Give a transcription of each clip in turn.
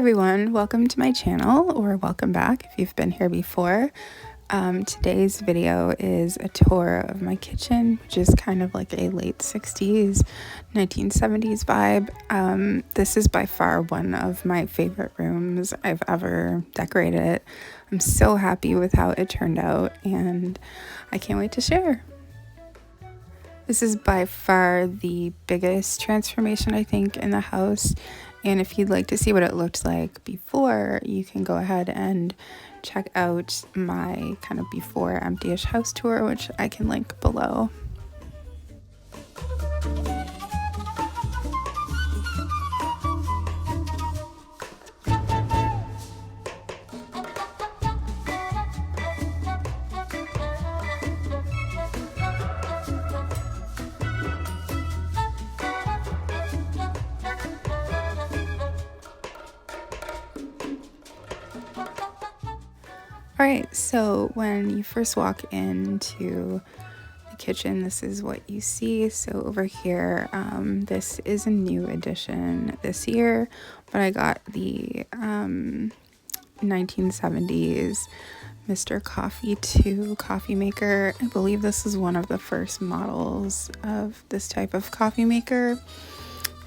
everyone, welcome to my channel, or welcome back if you've been here before. Today's video is a tour of my kitchen, which is kind of like a late 60s, 1970s vibe. This is by far one of my favorite rooms I've ever decorated. I'm so happy with how it turned out, and I can't wait to share. This is by far the biggest transformation, I think, in the house. And if you'd like to see what it looked like before, you can go ahead and check out my kind of before empty-ish house tour, which I can link below. Alright, so when you first walk into the kitchen, this is what you see. So over here, this is a new addition this year, but I got the 1970s Mr. Coffee 2 coffee maker. I believe this is one of the first models of this type of coffee maker,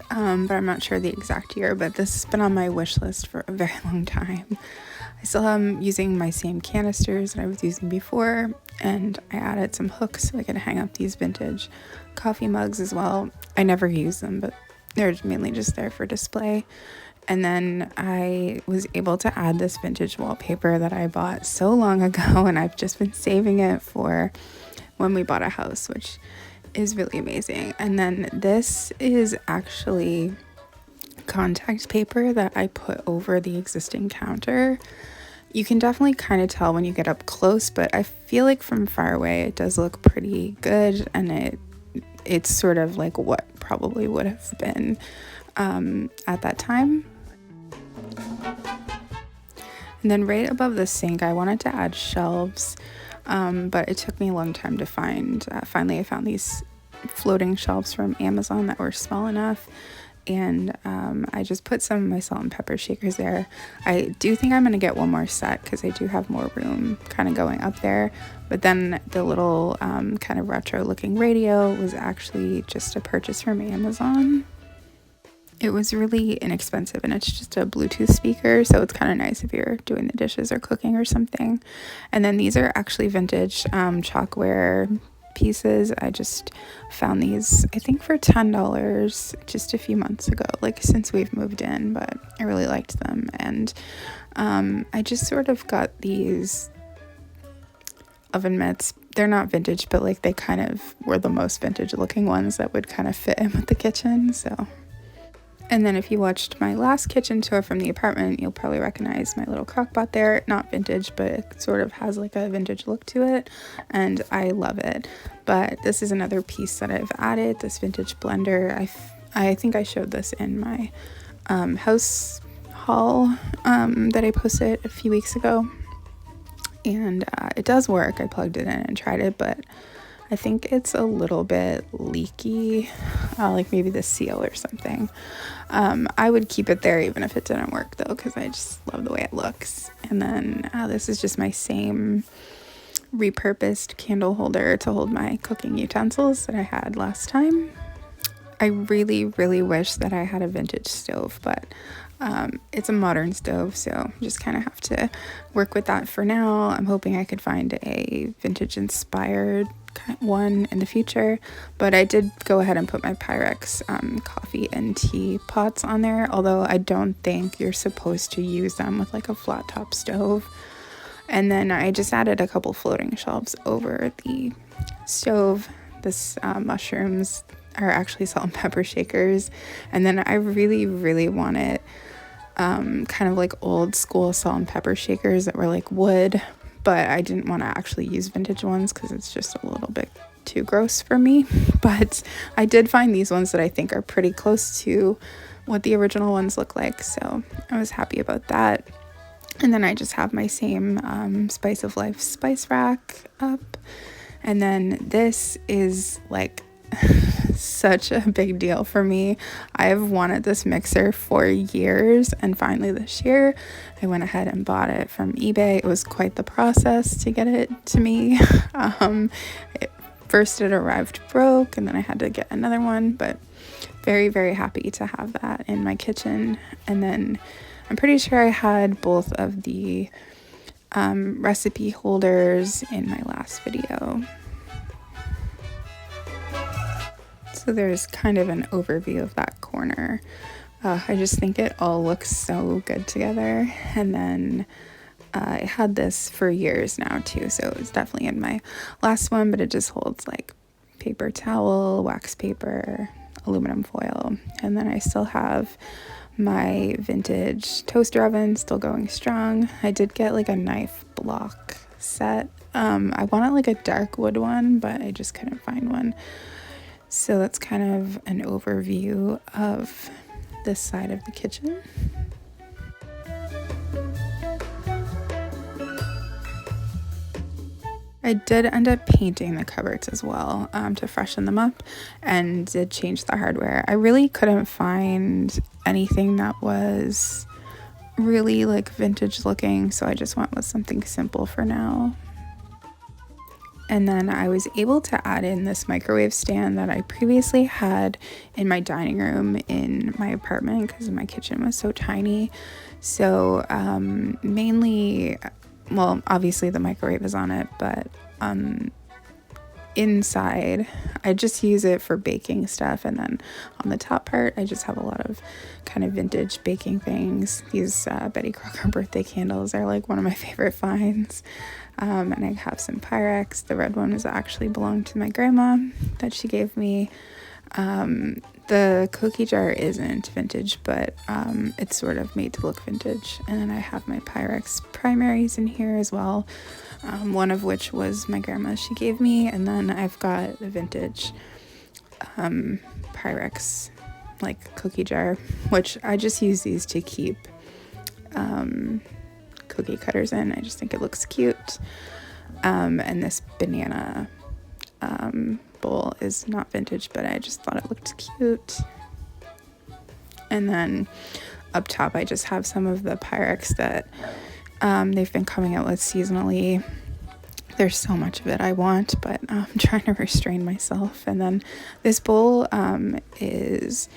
but I'm not sure the exact year, but this has been on my wish list for a very long time. I still am using my same canisters that I was using before, and I added some hooks so I could hang up these vintage coffee mugs as well. I never use them, but they're mainly just there for display. And then I was able to add this vintage wallpaper that I bought so long ago, and I've just been saving it for when we bought a house, which is really amazing. And then this is actually contact paper that I put over the existing counter. You can definitely kind of tell when you get up close, but I feel like from far away it does look pretty good, and it's sort of like what probably would have been at that time. And then right above the sink, I wanted to add shelves, but it took me a long time to find. Finally, I found these floating shelves from Amazon that were small enough, and I just put some of my salt and pepper shakers there. I do think I'm going to get one more set because I do have more room kind of going up there, but then the little kind of retro looking radio was actually just a purchase from Amazon. It was really inexpensive, and it's just a Bluetooth speaker, so it's kind of nice if you're doing the dishes or cooking or something. And then these are actually vintage chalkware pieces. I just found these, I think, for $10 just a few months ago, like since we've moved in, but I really liked them. And I just sort of got these oven mitts. They're not vintage, but like they kind of were the most vintage looking ones that would kind of fit in with the kitchen. So, and then if you watched my last kitchen tour from the apartment, you'll probably recognize my little crock pot there. Not vintage, but it sort of has like a vintage look to it, and I love it. But this is another piece that I've added, this vintage blender. I think I showed this in my house haul that I posted a few weeks ago, and it does work. I plugged it in and tried it, but I think it's a little bit leaky, like maybe the seal or something. I would keep it there even if it didn't work though, because I just love the way it looks. And then this is just my same repurposed candle holder to hold my cooking utensils that I had last time. I really, really wish that I had a vintage stove, but it's a modern stove, so just kind of have to work with that for now. I'm hoping I could find a vintage inspired one in the future, but I did go ahead and put my Pyrex coffee and tea pots on there, although I don't think you're supposed to use them with like a flat top stove. And then I just added a couple floating shelves over the stove. This mushrooms are actually salt and pepper shakers, and then I really, really wanted kind of like old school salt and pepper shakers that were like wood, but I didn't want to actually use vintage ones because it's just a little bit too gross for me. But I did find these ones that I think are pretty close to what the original ones look like, so I was happy about that. And then I just have my same Spice of Life spice rack up, and then this is like such a big deal for me. I've wanted this mixer for years, and finally this year I went ahead and bought it from eBay. It was quite the process to get it to me. First it arrived broke, and then I had to get another one, but very, very happy to have that in my kitchen. And then I'm pretty sure I had both of the recipe holders in my last video. So there's kind of an overview of that corner. I just think it all looks so good together. And then I had this for years now too, so it was definitely in my last one, but it just holds like paper towel, wax paper, aluminum foil. And then I still have my vintage toaster oven still going strong. I did get like a knife block set. I wanted like a dark wood one, but I just couldn't find one. So that's kind of an overview of this side of the kitchen. I did end up painting the cupboards as well to freshen them up, and did change the hardware. I really couldn't find anything that was really like vintage looking, so I just went with something simple for now. And then I was able to add in this microwave stand that I previously had in my dining room in my apartment because my kitchen was so tiny. So mainly, well, obviously the microwave is on it, but inside I just use it for baking stuff, and then on the top part I just have a lot of kind of vintage baking things. These Betty Crocker birthday candles are like one of my favorite finds. And I have some Pyrex. The red one was actually belonged to my grandma that she gave me. The cookie jar isn't vintage, but it's sort of made to look vintage. And then I have my Pyrex primaries in here as well, one of which was my grandma's she gave me. And then I've got a vintage Pyrex like cookie jar, which I just use these to keep cookie cutters in. I just think it looks cute. And this banana bowl is not vintage, but I just thought it looked cute. And then up top I just have some of the Pyrex that they've been coming out with seasonally. There's so much of it I want, but I'm trying to restrain myself. And then this bowl is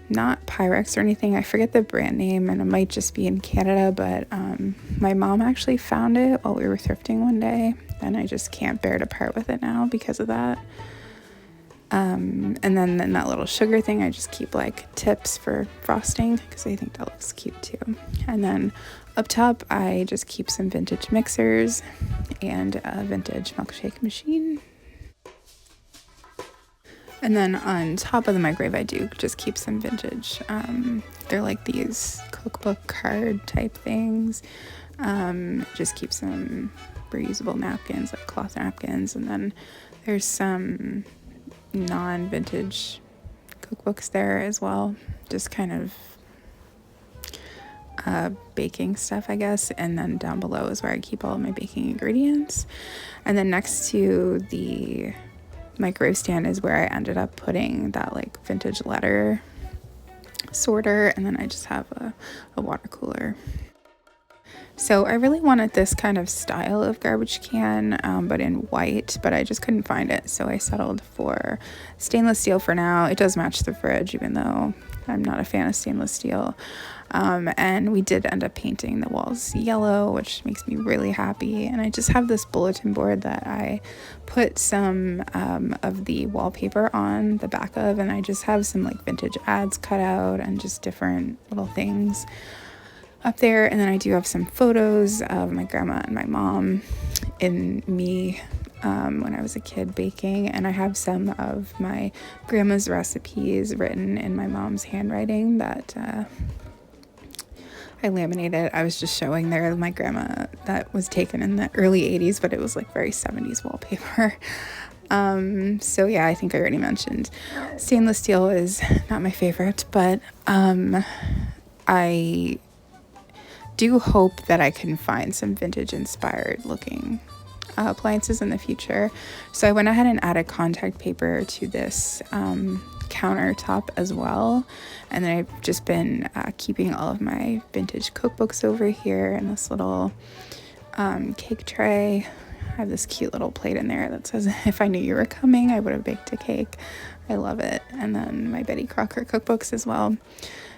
not Pyrex or anything. I forget the brand name, and it might just be in Canada, but my mom actually found it while we were thrifting one day, and I just can't bear to part with it now because of that. And then in that little sugar thing, I just keep like tips for frosting because I think that looks cute too. And then up top, I just keep some vintage mixers and a vintage milkshake machine. And then on top of the microwave, I do just keep some vintage. They're like these cookbook card type things. Just keep some reusable napkins, like cloth napkins. And then there's some non-vintage cookbooks there as well. Just kind of baking stuff, I guess. And then down below is where I keep all of my baking ingredients. And then next to the microwave stand is where I ended up putting that like vintage letter sorter, and then I just have a water cooler. So I really wanted this kind of style of garbage can, but in white, but I just couldn't find it, so I settled for stainless steel for now. It does match the fridge, even though I'm not a fan of stainless steel. And we did end up painting the walls yellow, which makes me really happy. And I just have this bulletin board that I put some of the wallpaper on the back of, and I just have some like vintage ads cut out and just different little things up there. And then I do have some photos of my grandma and my mom and me when I was a kid baking, and I have some of my grandma's recipes written in my mom's handwriting that I laminated. I was just showing there my grandma that was taken in the early 80s, but it was like very 70s wallpaper. So yeah, I think I already mentioned stainless steel is not my favorite, but I do hope that I can find some vintage inspired looking appliances in the future. So I went ahead and added contact paper to this countertop as well. And then I've just been keeping all of my vintage cookbooks over here in this little cake tray. I have this cute little plate in there that says, if I knew you were coming, I would have baked a cake. I love it. And then my Betty Crocker cookbooks as well.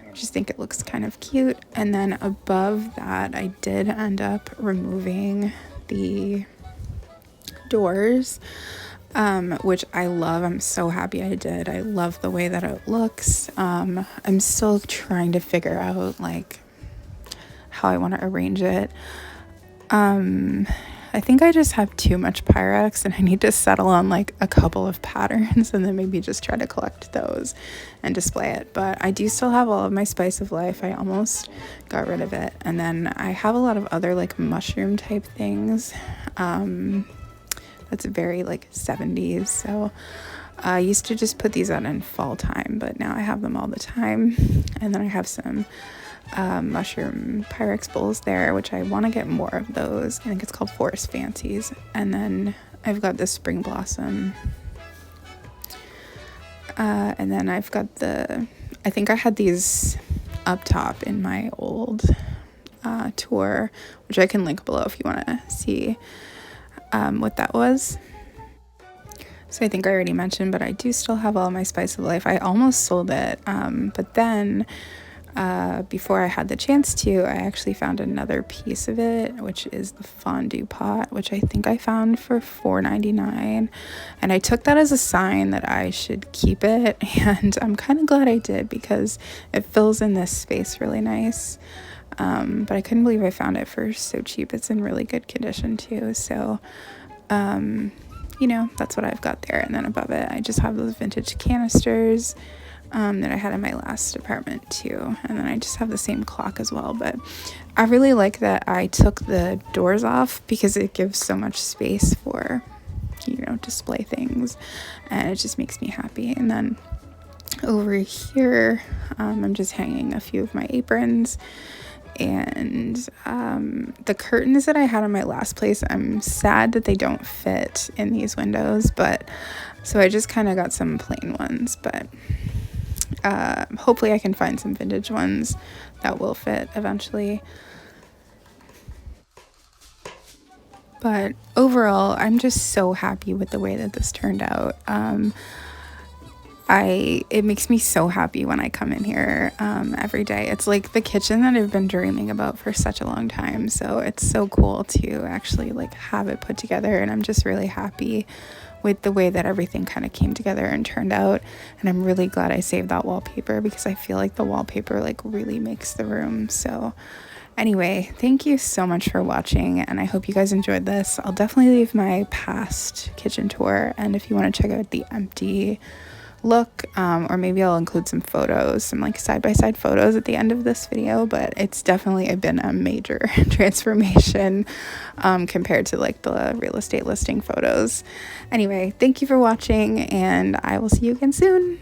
I just think it looks kind of cute. And then above that, I did end up removing the doors, which I love. I'm so happy I did. I love the way that it looks. I'm still trying to figure out like how I want to arrange it. I think I just have too much Pyrex and I need to settle on like a couple of patterns and then maybe just try to collect those and display it. But I do still have all of my spice of life. I almost got rid of it. And then I have a lot of other like mushroom type things. That's very like 70s. So I used to just put these out in fall time, but now I have them all the time. And then I have some mushroom Pyrex bowls there, which I want to get more of those. I think it's called Forest Fancies. And then I've got the Spring Blossom. And then I've got I think I had these up top in my old tour, which I can link below if you want to see what that was. So I think I already mentioned, but I do still have all my Spice of Life. I almost sold it, but then before I had the chance to, I actually found another piece of it, which is the Fondue Pot, which I think I found for $4.99, and I took that as a sign that I should keep it, and I'm kind of glad I did because it fills in this space really nice. But I couldn't believe I found it for so cheap. It's in really good condition too, so you know, that's what I've got there. And then above it I just have those vintage canisters that I had in my last apartment too. And then I just have the same clock as well. But I really like that I took the doors off because it gives so much space for, you know, display things, and it just makes me happy. And then over here, I'm just hanging a few of my aprons. And the curtains that I had in my last place, I'm sad that they don't fit in these windows, but so I just kind of got some plain ones, but hopefully I can find some vintage ones that will fit eventually. But overall, I'm just so happy with the way that this turned out. It makes me so happy when I come in here every day. It's like the kitchen that I've been dreaming about for such a long time. So it's so cool to actually like have it put together, and I'm just really happy with the way that everything kind of came together and turned out. And I'm really glad I saved that wallpaper because I feel like the wallpaper like really makes the room. So anyway, thank you so much for watching, and I hope you guys enjoyed this. I'll definitely leave my past kitchen tour, and if you want to check out the empty look, or maybe I'll include some photos, some like side-by-side photos at the end of this video. But it's definitely been a major transformation compared to like the real estate listing photos. Anyway, thank you for watching, and I will see you again soon.